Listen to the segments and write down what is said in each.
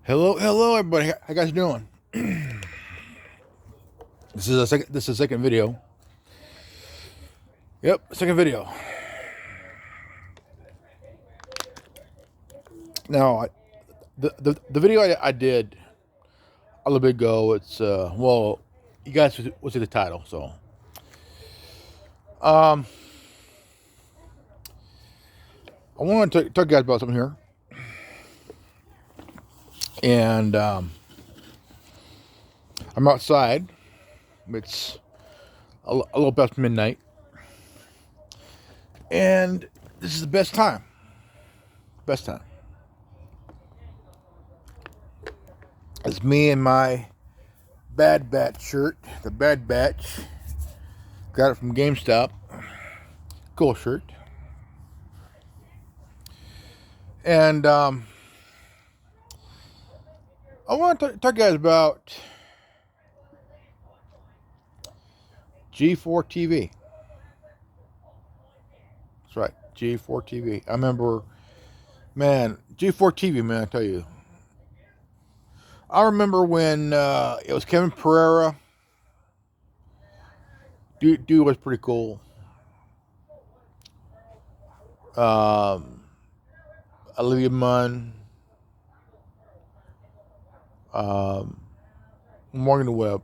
Hello, everybody. How you guys doing? This is a second. This is a second video. Yep, second video. Now, the video I did a little bit ago. It's well, you guys will see the title. So, um, I want to talk to you guys about something here, and I'm outside. It's a little past midnight, and this is the best time. Best time. It's me and my Bad Batch shirt. The Bad Batch. Got it from GameStop. Cool shirt. And I want to talk to you guys about G4 TV. That's right, G4 TV. I remember, man, G4 TV, man, I tell you. I remember when it was Kevin Pereira. Dude was pretty cool. Olivia Munn. Morgan Webb.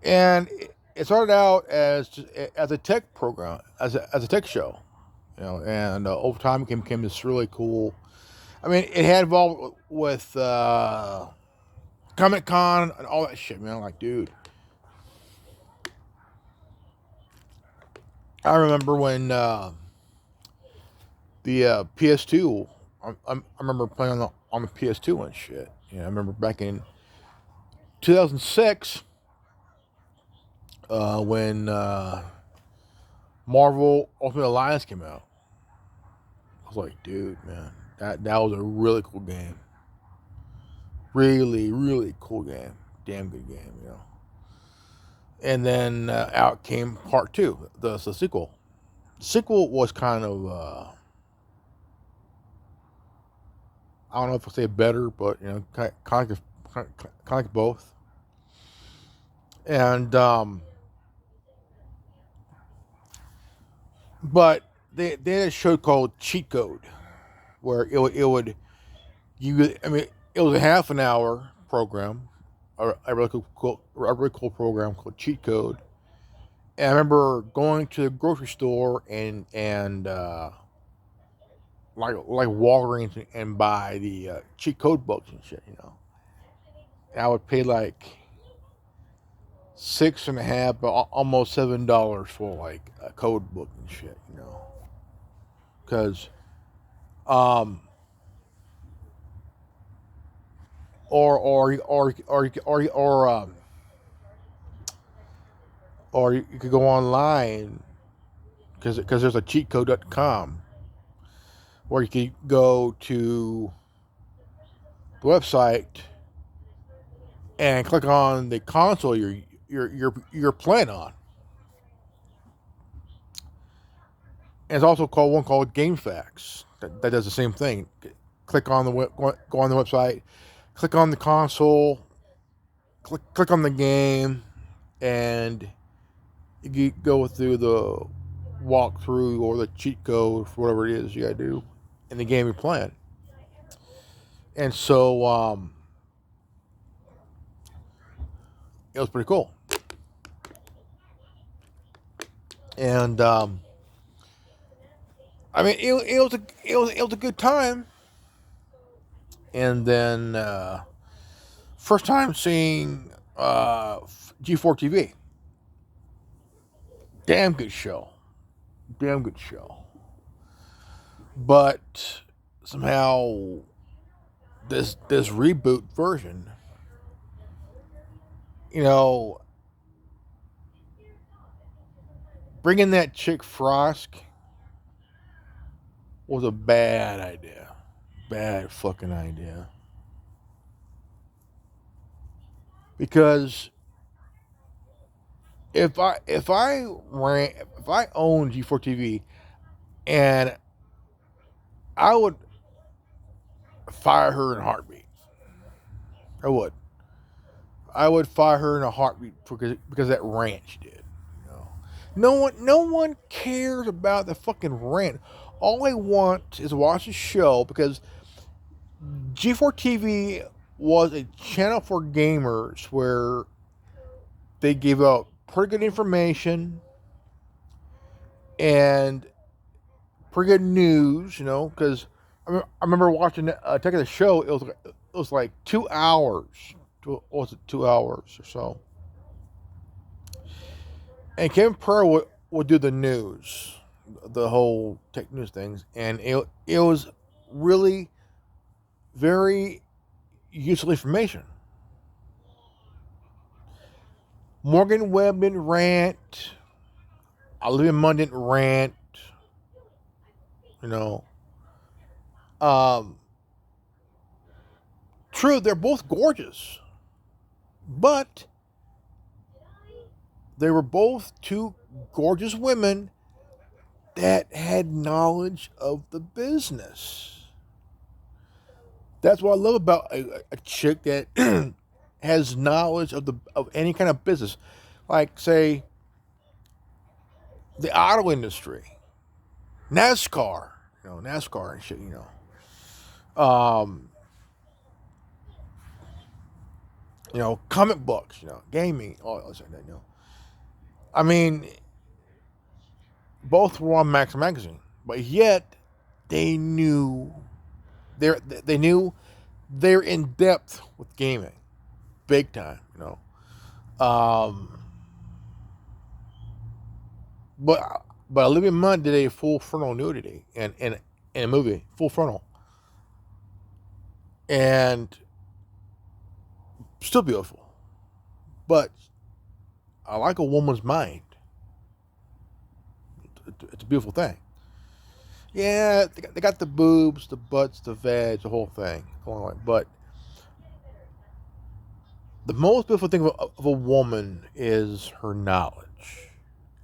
And it started out as a tech program, as a tech show, and over time it became this really cool. I mean, it had involved with Comic Con and all that shit, man. Like, dude, I remember when the PS2. I remember playing on the PS2 and shit. I remember back in 2006 when Marvel Ultimate Alliance came out. I was like, dude, man, that was a really cool game. Really, really cool game. Damn good game. And then out came part two, the sequel. The sequel was kind of, I don't know if I'll say better, but kind of like both. And but they had a show called Cheat Code, where it would it was a half an hour program, a really cool program called Cheat Code. And I remember going to the grocery store and like Walgreens and buy the cheat code books and shit. And I would pay like $6.50, almost $7 for like a code book and shit. Because or you could go online because there's a cheatcode.com where you could go to the website and click on the console you're playing on. And it's also one called GameFAQs that does the same thing. Click on go on the website, click on the console, click on the game, and you go through the walkthrough or the cheat code for whatever it is you gotta do in the game you're playing. And so it was pretty cool. And I mean, it was a good time. And then first time seeing G4 TV. Damn good show. But somehow this reboot version, bringing that chick Frosk was a bad idea. Bad fucking idea. Because if I owned G4 TV, and I would fire her in a heartbeat. I would. I would fire her in a heartbeat because that rant she did. You know? No one cares about the fucking rant. All they want is to watch the show because G4 TV was a channel for gamers where they gave out pretty good information and pretty good news, because I remember watching, taking the show. It was like 2 hours. Was it 2 hours or so? And Kevin Pearl would do the news, the whole tech news things, and it was really very useful information. Morgan Webb didn't rant. Olivia Munn didn't rant. You know. True, they're both gorgeous. But they were both two gorgeous women that had knowledge of the business. That's what I love about a chick that has knowledge of any kind of business. Like, say, the auto industry, NASCAR, NASCAR and shit, comic books, gaming, all that stuff, I mean, both were on Max Magazine, but yet they knew they're in depth with gaming, big time, But Olivia Munn did a full frontal nudity in a movie, full frontal, and still beautiful. But I like a woman's mind. It's a beautiful thing. Yeah, they got the boobs, the butts, the veg, the whole thing going on. But the most beautiful thing of a woman is her knowledge.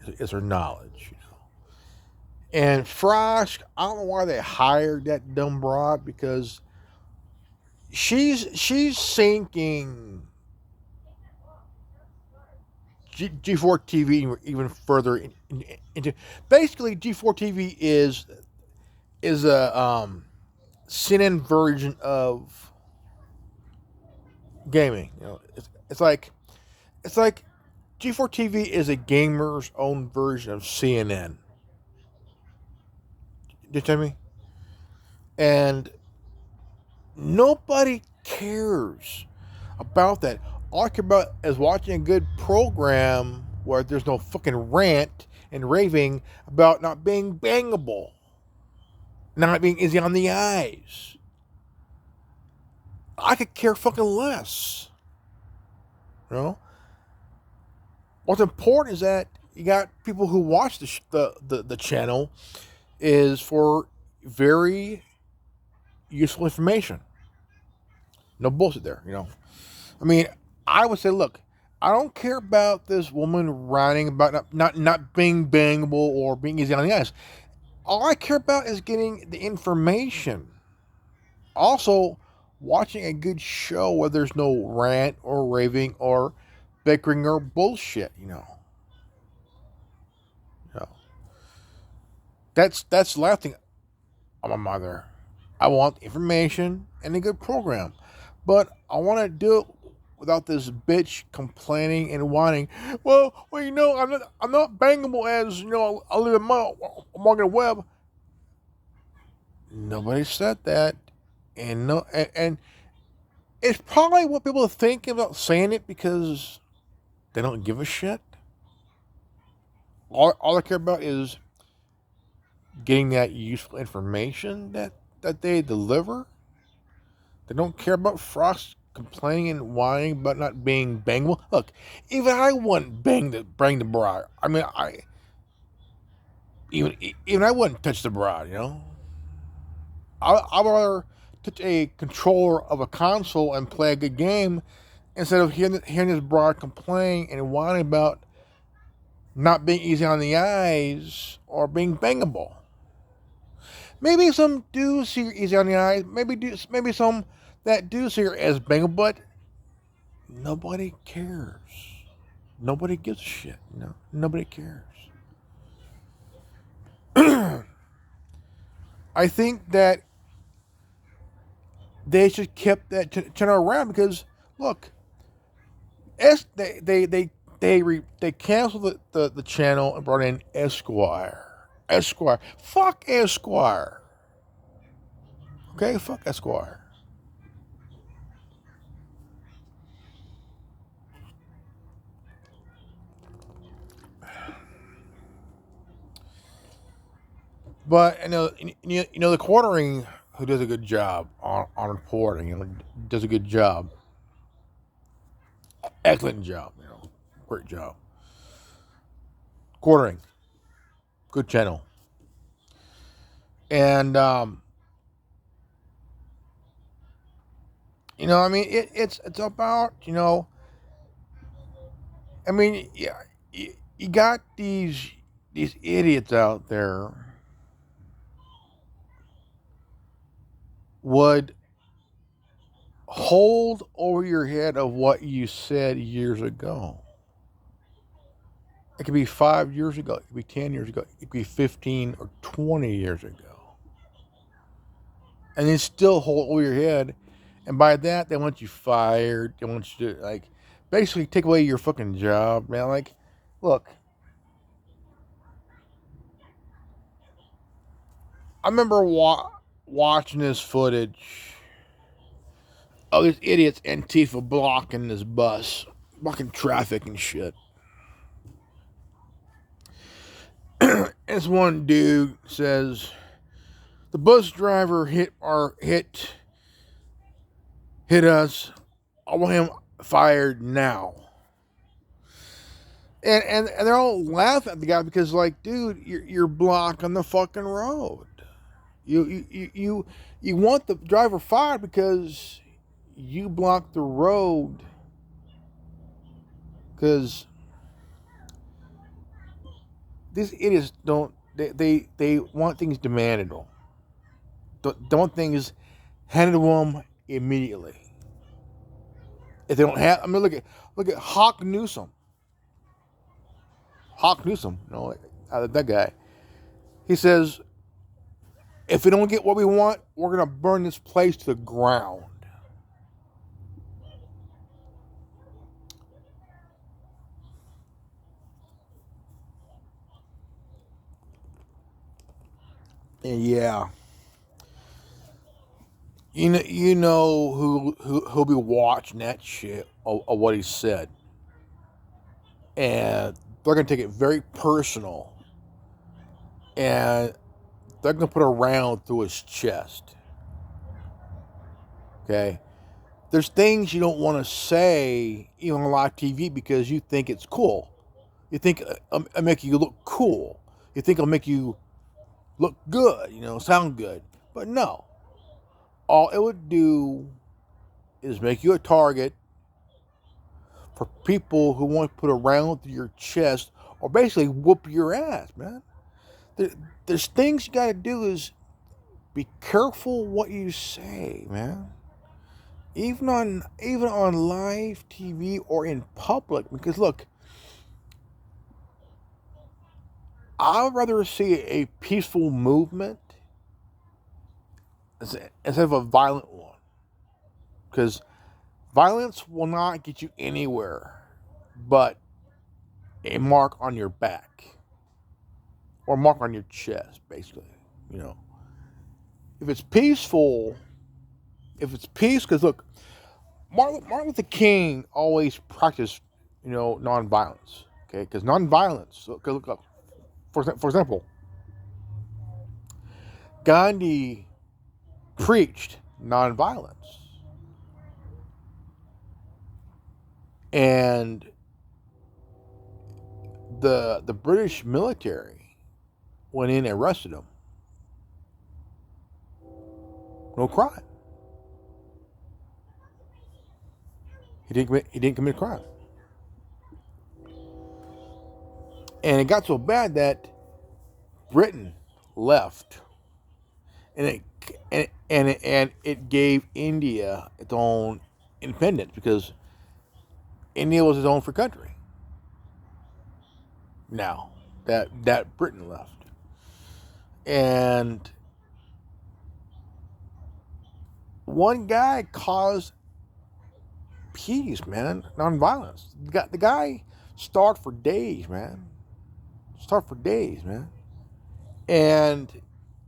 Is her knowledge, And Frost, I don't know why they hired that dumb broad, because she's sinking G4 TV even further into. Basically, G4 TV is a CNN version of gaming. It's like G4 TV is a gamer's own version of CNN. Do you tell me? And nobody cares about that. All I care about is watching a good program where there's no fucking rant and raving about not being bangable, not being easy on the eyes. I could care fucking less. What's important is that you got people who watch the channel is for very useful information. No bullshit there, I mean, I would say, look, I don't care about this woman writing about not being bangable or being easy on the eyes. All I care about is getting the information. Also, watching a good show where there's no rant or raving or bickering or bullshit, That's the last thing on my mind there. I want information and a good program, but I want to do it without this bitch complaining and whining. Well, I'm not bangable as I live in Morgan Webb. Nobody said that, and it's probably what people are thinking about saying it because they don't give a shit. All I care about is getting that useful information that they deliver. They don't care about Frost complaining and whining about not being bangable. Look, even I wouldn't bang the broad. I mean, even I wouldn't touch the broad. I'd rather touch a controller of a console and play a good game instead of hearing this broad complain and whining about not being easy on the eyes or being bangable. Maybe some do see her easy on the eyes. Maybe some that do see her as Bengal, but nobody cares. Nobody gives a shit. Nobody cares. I think that they should keep that channel around because look, they canceled the channel and brought in Esquire. Esquire. Fuck Esquire. Okay, fuck Esquire. But the quartering who does a good job on reporting, does a good job, excellent job, great job. Quartering, good channel, and I mean it's about I mean yeah, you got these idiots out there would hold over your head of what you said years ago. It could be 5 years ago. It could be 10 years ago. It could be 15 or 20 years ago. And they still hold over your head. And by that, they want you fired. They want you to, basically take away your fucking job, man. Look, I remember watching this footage of these idiots Antifa blocking this bus, blocking traffic and shit. This one dude says the bus driver hit us. I want him fired now. And they're all laughing at the guy because dude, you're blocking the fucking road. You want the driver fired because you blocked the road because these idiots they want things demanded on. They want things handed to them immediately. If they don't have, I mean, look at Hawk Newsom. Hawk Newsom, that guy. He says, if we don't get what we want, we're gonna burn this place to the ground. And yeah, you know who'll be watching that shit of what he said, and they're gonna take it very personal, and they're gonna put a round through his chest. Okay, there's things you don't want to say even on live TV because you think it's cool. You think it'll make you look cool. You think it'll make you look good, sound good. But no, all it would do is make you a target for people who want to put a round through your chest or basically whoop your ass, man. There's things you got to do is be careful what you say, man. Even on live TV or in public, because look, I'd rather see a peaceful movement instead of a violent one, because violence will not get you anywhere but a mark on your back or a mark on your chest, basically. If it's peaceful, because look, Martin Luther King always practiced, nonviolence. Okay, because nonviolence. Look up. For example, Gandhi preached nonviolence, and the British military went in and arrested him. No crime. He didn't commit a crime. And it got so bad that Britain left. and it gave India its own independence because India was its own free country. Now that Britain left, and one guy caused peace, man, nonviolence. The guy starved for days, man. Starved for days, man. And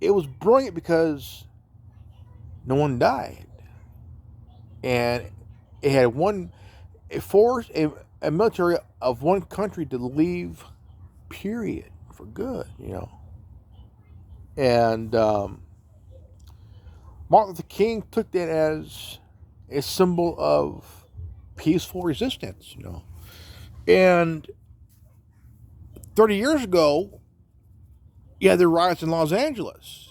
it was brilliant because no one died, and it had it forced a military of one country to leave, period, for good, And Martin Luther King took that as a symbol of peaceful resistance, And 30 years ago, you had the riots in Los Angeles,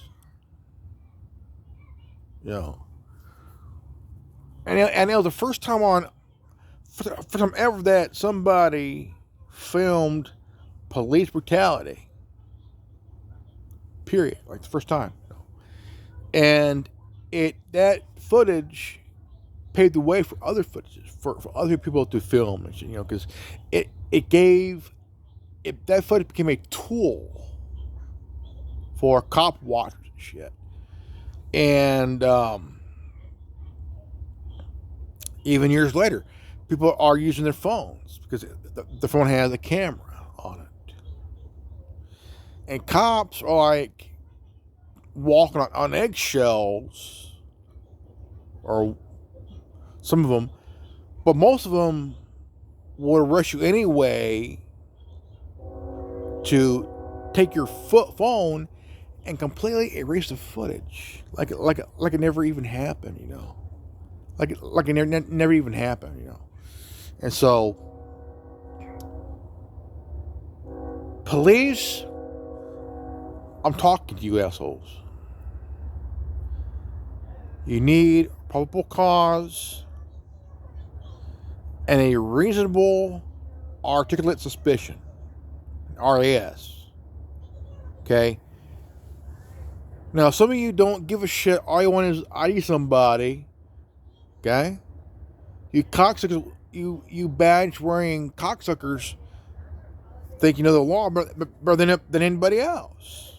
And it was the first time ever that somebody filmed police brutality. Period. Like the first time. And that footage paved the way for other footages, for other people to film, because that footage became a tool for cop watchers and shit. And even years later, people are using their phones because the phone has a camera on it. And cops are like walking on eggshells, or some of them, but most of them will arrest you anyway to take your phone and completely erase the footage, like it never even happened, like it never even happened, And so, police, I'm talking to you assholes. You need probable cause and a reasonable articulate suspicion, RAS. Okay? Now, some of you don't give a shit. All you want is ID somebody. Okay? You cocksuckers, you badge wearing cocksuckers think you know the law better than anybody else.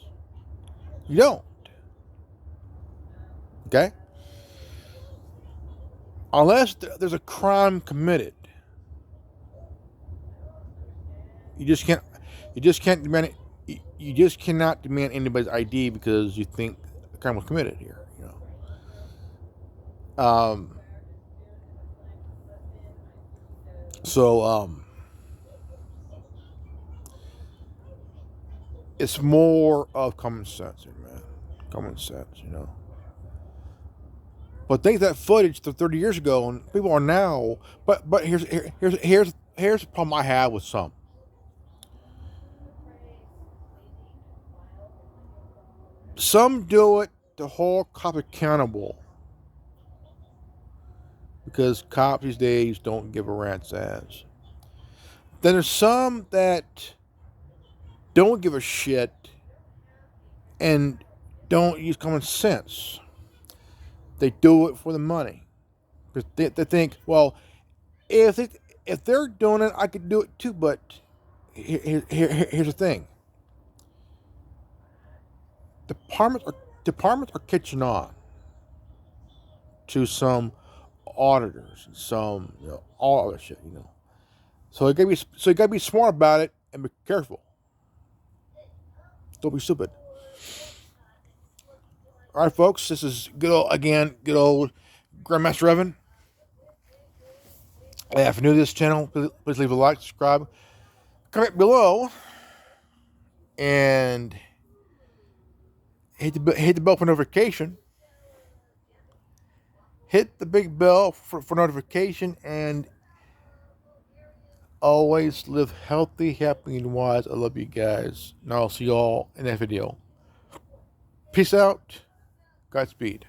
You don't. Okay? Unless there's a crime committed, you just can't demand it. You just cannot demand anybody's ID because you think a crime was committed here. It's more of common sense, man. Common sense, But think that footage 30 years ago, and people are now. But here's the problem I have with some. Some do it to hold cops accountable because cops these days don't give a rat's ass. Then there's some that don't give a shit and don't use common sense. They do it for the money. Because they think, well, if they're doing it, I could do it too. But here's the thing. Departments are catching on to some auditors and some all other shit, So you gotta be smart about it and be careful. Don't be stupid. All right, folks. This is good old Grandmaster Evan. If you're new to this channel, please leave a like, subscribe, comment below, and hit the bell for notification. Hit the big bell for notification, and always live healthy, happy, and wise. I love you guys, and I'll see y'all in that video. Peace out. Godspeed.